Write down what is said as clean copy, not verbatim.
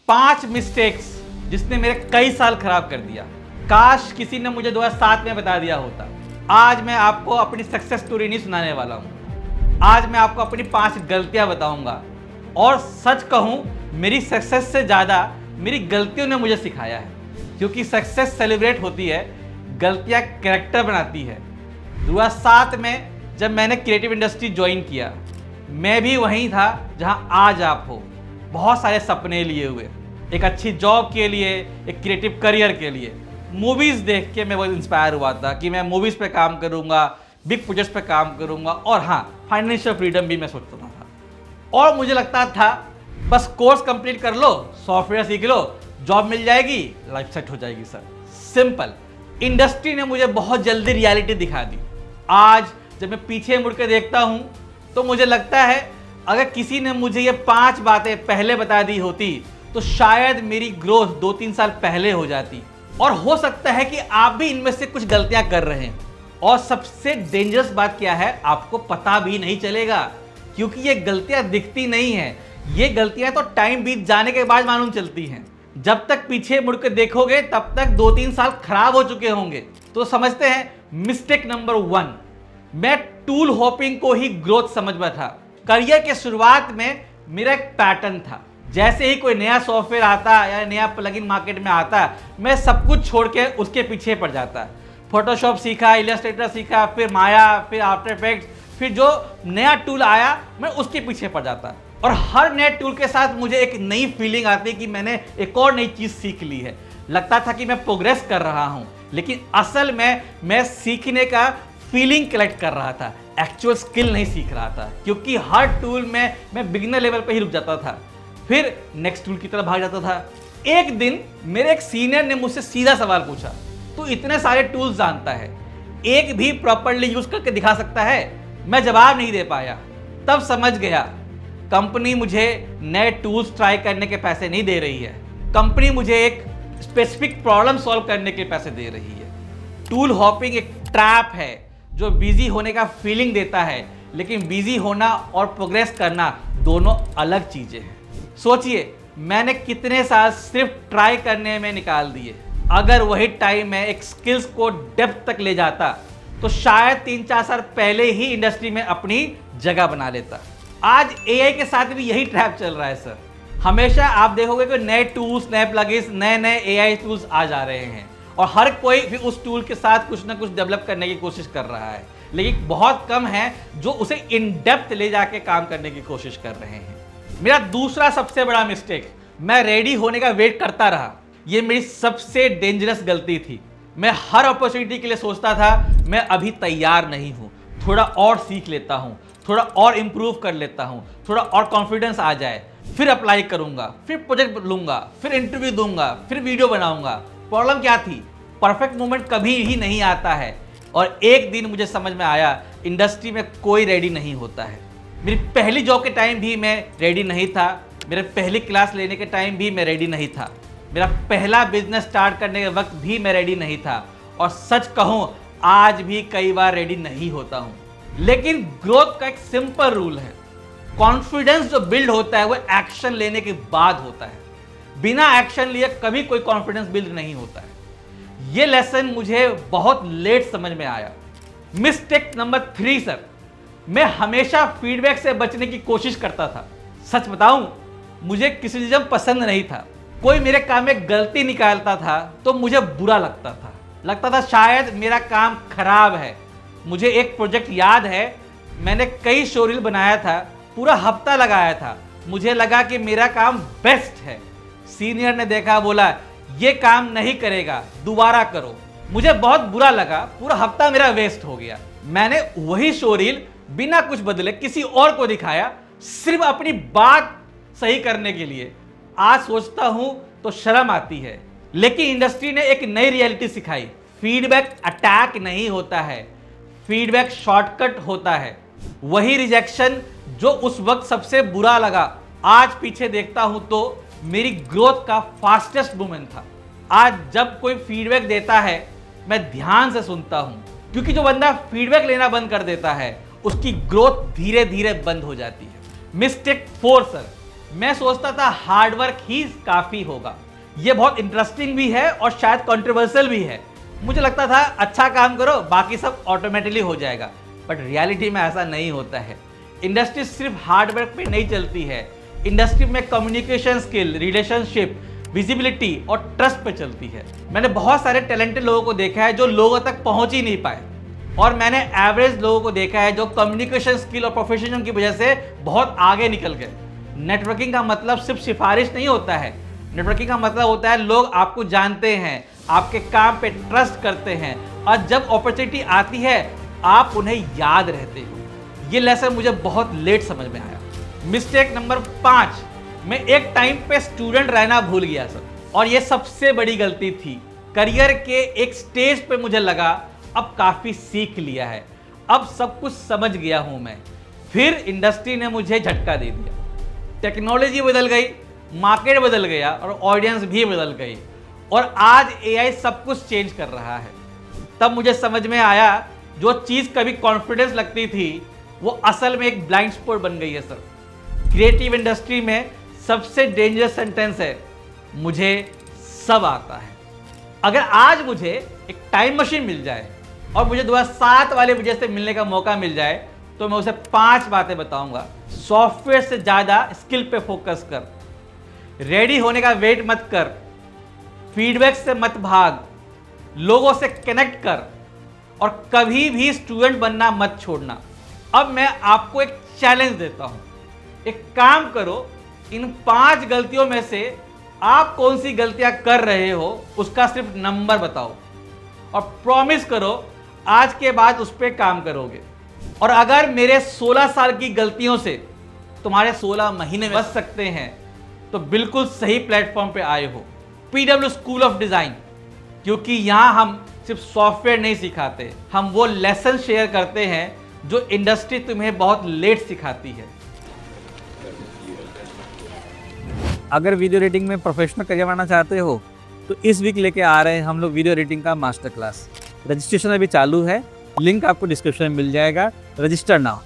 5 mistakes जिसने मेरे कई साल खराब कर दिया। काश किसी ने मुझे 2007 में बता दिया होता। आज मैं आपको अपनी सक्सेस स्टोरी नहीं सुनाने वाला हूँ। आज मैं आपको अपनी 5 गलतियाँ बताऊँगा और सच कहूँ मेरी सक्सेस से ज़्यादा मेरी गलतियों ने मुझे सिखाया है, क्योंकि सक्सेस सेलिब्रेट होती है, गलतियाँ कैरेक्टर बनाती है। 2007 में जब मैंने क्रिएटिव इंडस्ट्री ज्वाइन किया, मैं भी वहीं था जहाँ आज आप हो, बहुत सारे सपने लिए हुए, एक अच्छी जॉब के लिए, एक क्रिएटिव करियर के लिए। मूवीज़ देख के मैं बहुत इंस्पायर हुआ था कि मैं मूवीज़ पे काम करूँगा, बिग प्रोजेक्ट्स पे काम करूँगा, और हाँ, फाइनेंशियल फ्रीडम भी मैं सोचता था। और मुझे लगता था बस कोर्स कंप्लीट कर लो, सॉफ्टवेयर सीख लो, जॉब मिल जाएगी, लाइफ सेट हो जाएगी। Sir simple. इंडस्ट्री ने मुझे बहुत जल्दी रियलिटी दिखा दी। आज जब मैं पीछे मुड़ के देखता हूँ तो मुझे लगता है अगर किसी ने मुझे ये 5 बातें पहले बता दी होती तो शायद मेरी ग्रोथ 2-3 साल पहले हो जाती। और हो सकता है कि आप भी इनमें से कुछ गलतियां कर रहे हैं, और सबसे डेंजरस बात क्या है, आपको पता भी नहीं चलेगा, क्योंकि ये गलतियां दिखती नहीं है। ये गलतियां तो टाइम बीत जाने के बाद मालूम चलती हैं। जब तक पीछे मुड़ के देखोगे तब तक 2-3 साल खराब हो चुके होंगे। तो समझते हैं मिस्टेक नंबर 1। मैं टूल हॉपिंग को ही ग्रोथ समझ में था। करियर के शुरुआत में मेरा एक पैटर्न था, जैसे ही कोई नया सॉफ्टवेयर आता या नया प्लगइन मार्केट में आता, मैं सब कुछ छोड़ के उसके पीछे पड़ जाता। फोटोशॉप सीखा, इलस्ट्रेटर सीखा, फिर माया, फिर आफ्टर इफेक्ट्स, फिर जो नया टूल आया मैं उसके पीछे पड़ जाता। और हर नए टूल के साथ मुझे एक नई फीलिंग आती कि मैंने एक और नई चीज़ सीख ली है। लगता था कि मैं प्रोग्रेस कर रहा हूँ, लेकिन असल में मैं सीखने का फीलिंग कलेक्ट कर रहा था, एक्चुअल स्किल नहीं सीख रहा था, क्योंकि हर टूल में मैं बिगिनर लेवल पे ही रुक जाता था, फिर नेक्स्ट टूल की तरफ भाग जाता था। एक दिन मेरे एक सीनियर ने मुझसे सीधा सवाल पूछा, तू इतने सारे टूल्स जानता है, एक भी प्रॉपर्ली यूज करके दिखा सकता है? मैं जवाब नहीं दे पाया। तब समझ गया कंपनी मुझे नए टूल्स ट्राई करने के पैसे नहीं दे रही है, कंपनी मुझे एक स्पेसिफिक प्रॉब्लम सॉल्व करने के पैसे दे रही है। टूल हॉपिंग एक ट्रैप है जो बिजी होने का फीलिंग देता है, लेकिन बिजी होना और प्रोग्रेस करना दोनों अलग चीजें हैं। सोचिए मैंने कितने साल सिर्फ ट्राई करने में निकाल दिए। अगर वही टाइम मैं एक स्किल्स को डेप्थ तक ले जाता तो शायद 3-4 साल पहले ही इंडस्ट्री में अपनी जगह बना लेता। आज एआई के साथ भी यही ट्रैप चल रहा है सर। हमेशा आप देखोगे कि नए टूल्स, नए प्लगइन्स, नए एआई टूल्स आ जा रहे हैं, और हर कोई भी उस टूल के साथ कुछ ना कुछ डेवलप करने की कोशिश कर रहा है, लेकिन बहुत कम है जो उसे इन डेप्थ ले जाके काम करने की कोशिश कर रहे हैं। मेरा दूसरा सबसे बड़ा मिस्टेक, मैं रेडी होने का वेट करता रहा। ये मेरी सबसे डेंजरस गलती थी। मैं हर अपॉर्चुनिटी के लिए सोचता था मैं अभी तैयार नहीं हूँ, थोड़ा और सीख लेता हूँ, थोड़ा और इम्प्रूव कर लेता हूँ, थोड़ा और कॉन्फिडेंस आ जाए, फिर अप्लाई करूँगा, फिर प्रोजेक्ट लूँगा, फिर इंटरव्यू दूंगा, फिर वीडियो बनाऊँगा। प्रॉब्लम क्या थी? परफेक्ट मोमेंट कभी ही नहीं आता है, और एक दिन मुझे समझ में आया इंडस्ट्री में कोई रेडी नहीं होता है। मेरी पहली जॉब के टाइम भी मैं रेडी नहीं था, मेरे पहली क्लास लेने के टाइम भी मैं रेडी नहीं था, मेरा पहला बिजनेस स्टार्ट करने के वक्त भी मैं रेडी नहीं था, और सच कहूँ आज भी कई बार रेडी नहीं होता हूँ। लेकिन ग्रोथ का एक सिंपल रूल है, कॉन्फिडेंस जो बिल्ड होता है वो एक्शन लेने के बाद होता है। बिना एक्शन लिए कभी कोई कॉन्फिडेंस बिल्ड नहीं होता है। ये लेसन मुझे बहुत लेट समझ में आया। मिस्टेक नंबर 3 सर, मैं हमेशा फीडबैक से बचने की कोशिश करता था। सच बताऊं, मुझे क्रिटिसिज्म पसंद नहीं था। कोई मेरे काम में गलती निकालता था तो मुझे बुरा लगता था शायद मेरा काम खराब है। मुझे एक प्रोजेक्ट याद है, मैंने कई शोरील बनाया था, पूरा हफ्ता लगाया था, मुझे लगा कि मेरा काम बेस्ट है। सीनियर ने देखा, बोला ये काम नहीं करेगा, दोबारा करो। मुझे बहुत बुरा लगा, पूरा हफ्ता मेरा वेस्ट हो गया। मैंने वही शोरील बिना कुछ बदले किसी और को दिखाया, सिर्फ अपनी बात सही करने के लिए। आज सोचता हूं तो शर्म आती है, लेकिन इंडस्ट्री ने एक नई रियलिटी सिखाई। फीडबैक अटैक नहीं होता है, फीडबैक शॉर्टकट होता है। वही रिजेक्शन जो उस वक्त सबसे बुरा लगा, आज पीछे देखता हूं तो मेरी ग्रोथ का फास्टेस्ट मोमेंट था। आज जब कोई फीडबैक देता है मैं ध्यान से सुनता हूं, क्योंकि जो बंदा फीडबैक लेना बंद कर देता है उसकी ग्रोथ धीरे धीरे बंद हो जाती है। मिस्टेक 4 सर, मैं सोचता था हार्ड वर्क ही काफ़ी होगा। ये बहुत इंटरेस्टिंग भी है और शायद कंट्रोवर्शियल भी है। मुझे लगता था अच्छा काम करो, बाकी सब ऑटोमेटिकली हो जाएगा। बट रियलिटी में ऐसा नहीं होता है। इंडस्ट्री सिर्फ हार्ड वर्क पे नहीं चलती है। इंडस्ट्री में कम्युनिकेशन स्किल, रिलेशनशिप, विजिबिलिटी और ट्रस्ट पे चलती है। मैंने बहुत सारे टैलेंटेड लोगों को देखा है जो लोगों तक पहुंच ही नहीं पाए, और मैंने एवरेज लोगों को देखा है जो कम्युनिकेशन स्किल और प्रोफेशनल की वजह से बहुत आगे निकल गए। नेटवर्किंग का मतलब सिर्फ सिफारिश नहीं होता है। नेटवर्किंग का मतलब होता है लोग आपको जानते हैं, आपके काम पे ट्रस्ट करते हैं, और जब अपॉर्चुनिटी आती है आप उन्हें याद रहते हो। ये लेसन मुझे बहुत लेट समझ में आया। मिस्टेक नंबर 5, मैं एक टाइम पे स्टूडेंट रहना भूल गया सर, और ये सबसे बड़ी गलती थी। करियर के एक स्टेज पे मुझे लगा अब काफ़ी सीख लिया है, अब सब कुछ समझ गया हूं मैं। फिर इंडस्ट्री ने मुझे झटका दे दिया। टेक्नोलॉजी बदल गई, मार्केट बदल गया और ऑडियंस भी बदल गई, और आज एआई सब कुछ चेंज कर रहा है। तब मुझे समझ में आया जो चीज़ कभी कॉन्फिडेंस लगती थी वो असल में एक ब्लाइंड स्पॉट बन गई है सर। क्रिएटिव इंडस्ट्री में सबसे डेंजरस सेंटेंस है, मुझे सब आता है। अगर आज मुझे एक टाइम मशीन मिल जाए और मुझे 2007 वाले विजय से मिलने का मौका मिल जाए तो मैं उसे 5 बातें बताऊंगा। सॉफ्टवेयर से ज़्यादा स्किल पे फोकस कर, रेडी होने का वेट मत कर, फीडबैक से मत भाग, लोगों से कनेक्ट कर, और कभी भी स्टूडेंट बनना मत छोड़ना। अब मैं आपको एक चैलेंज देता हूं, एक काम करो, इन 5 गलतियों में से आप कौन सी गलतियां कर रहे हो उसका सिर्फ नंबर बताओ, और प्रॉमिस करो आज के बाद उस पर काम करोगे। और अगर मेरे 16 साल की गलतियों से तुम्हारे 16 महीने बच सकते हैं तो बिल्कुल सही प्लेटफॉर्म पे आए हो, PW स्कूल ऑफ डिज़ाइन। क्योंकि यहाँ हम सिर्फ सॉफ्टवेयर नहीं सिखाते, हम वो लेसन शेयर करते हैं जो इंडस्ट्री तुम्हें बहुत लेट सिखाती है। अगर वीडियो एडिटिंग में प्रोफेशनल करियर बनाना चाहते हो तो इस वीक लेके आ रहे हैं हम लोग वीडियो एडिटिंग का मास्टर क्लास। रजिस्ट्रेशन अभी चालू है, लिंक आपको डिस्क्रिप्शन में मिल जाएगा। Register now.